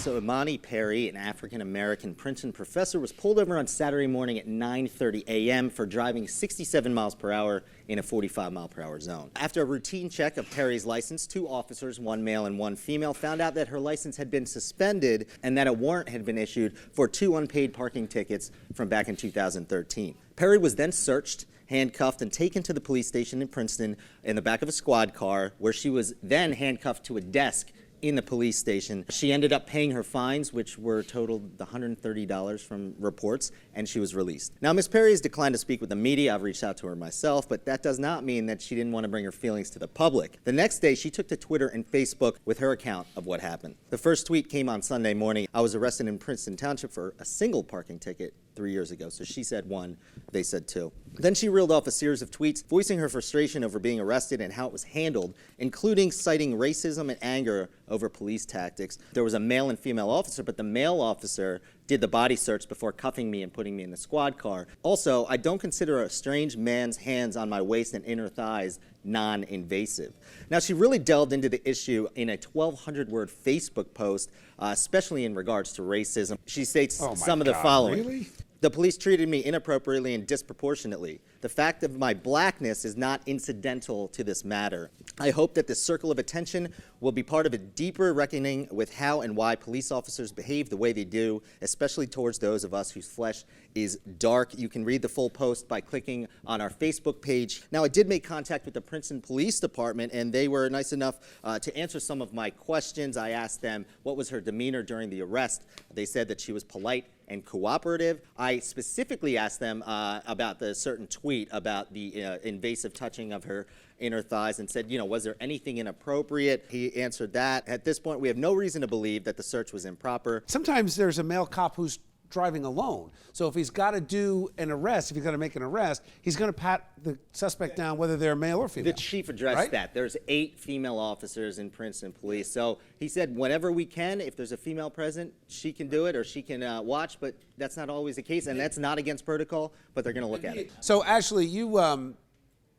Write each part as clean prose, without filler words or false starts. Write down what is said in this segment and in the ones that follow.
So Imani Perry, an African-American Princeton professor, was pulled over on Saturday morning at 9:30 a.m. for driving 67 miles per hour in a 45-mile-per-hour zone. After a routine check of Perry's license, 2 officers, 1 male and 1 female, found out that her license had been suspended and that a warrant had been issued for 2 unpaid parking tickets from back in 2013. Perry was then searched, handcuffed, and taken to the police station in Princeton in the back of a squad car, where she was then handcuffed to a desk in the police station. She ended up paying her fines, which were totaled $130 from reports, and she was released. Now, Ms. Perry has declined to speak with the media. I've reached out to her myself, but that does not mean that she didn't want to bring her feelings to the public. The next day, she took to Twitter and Facebook with her account of what happened. The first tweet came on Sunday morning. I was arrested in Princeton Township for a single parking ticket 3 years ago. So she said 1, they said 2. Then she reeled off a series of tweets voicing her frustration over being arrested and how it was handled, including citing racism and anger over police tactics. There was a male and female officer, but the male officer did the body search before cuffing me and putting me in the squad car. Also, I don't consider a strange man's hands on my waist and inner thighs non-invasive. Now, she really delved into the issue in a 1,200-word Facebook post, especially in regards to racism. She states some of the following. Really? The police treated me inappropriately and disproportionately. The fact of my blackness is not incidental to this matter. I hope that this circle of attention will be part of a deeper reckoning with how and why police officers behave the way they do, especially towards those of us whose flesh is dark. You can read the full post by clicking on our Facebook page. Now, I did make contact with the Princeton Police Department, and they were nice enough to answer some of my questions. I asked them what was her demeanor during the arrest. They said that she was polite and cooperative. I specifically asked them about the certain tweet about the invasive touching of her inner thighs and said, was there anything inappropriate? He answered that. At this point, we have no reason to believe that the search was improper. Sometimes there's a male cop who's driving alone. So if he's got to do an arrest, if he's going to make an arrest, he's going to pat the suspect down, whether they're male or female. The chief addressed that. There's 8 female officers in Princeton Police. So he said whenever we can, if there's a female present, she can do it or she can watch, but that's not always the case, and that's not against protocol, but they're going to look at it. So Ashley, you got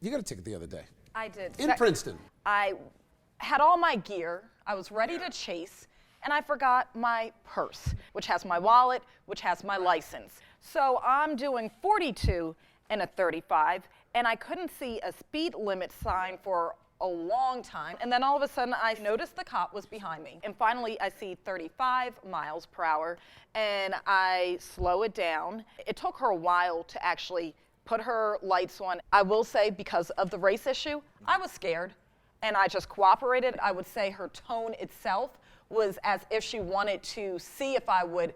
a ticket the other day. I did. In Princeton. I had all my gear. I was ready to chase. And I forgot my purse, which has my wallet, which has my license. So I'm doing 42 and a 35, and I couldn't see a speed limit sign for a long time. And then all of a sudden, I noticed the cop was behind me. And finally, I see 35 miles per hour, and I slow it down. It took her a while to actually put her lights on. I will say, because of the race issue, I was scared, and I just cooperated. I would say her tone itself was as if she wanted to see if I would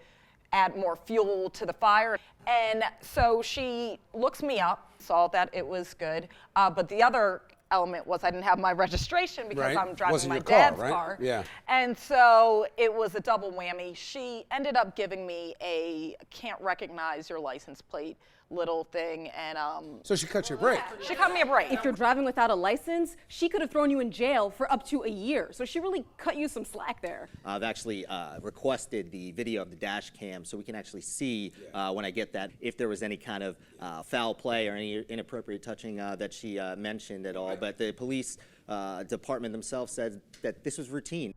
add more fuel to the fire. And so she looks me up, saw that it was good. But the other element was I didn't have my registration because I'm driving my dad's car. Yeah. And so it was a double whammy. She ended up giving me a can't recognize your license plate little thing, and so she cut you a break. She cut me a break. If you're driving without a license, she could have thrown you in jail for up to a year. So she really cut you some slack there. I've actually requested the video of the dash cam so we can actually see when I get that if there was any kind of foul play or any inappropriate touching that she mentioned at all. But the police department themselves said that this was routine.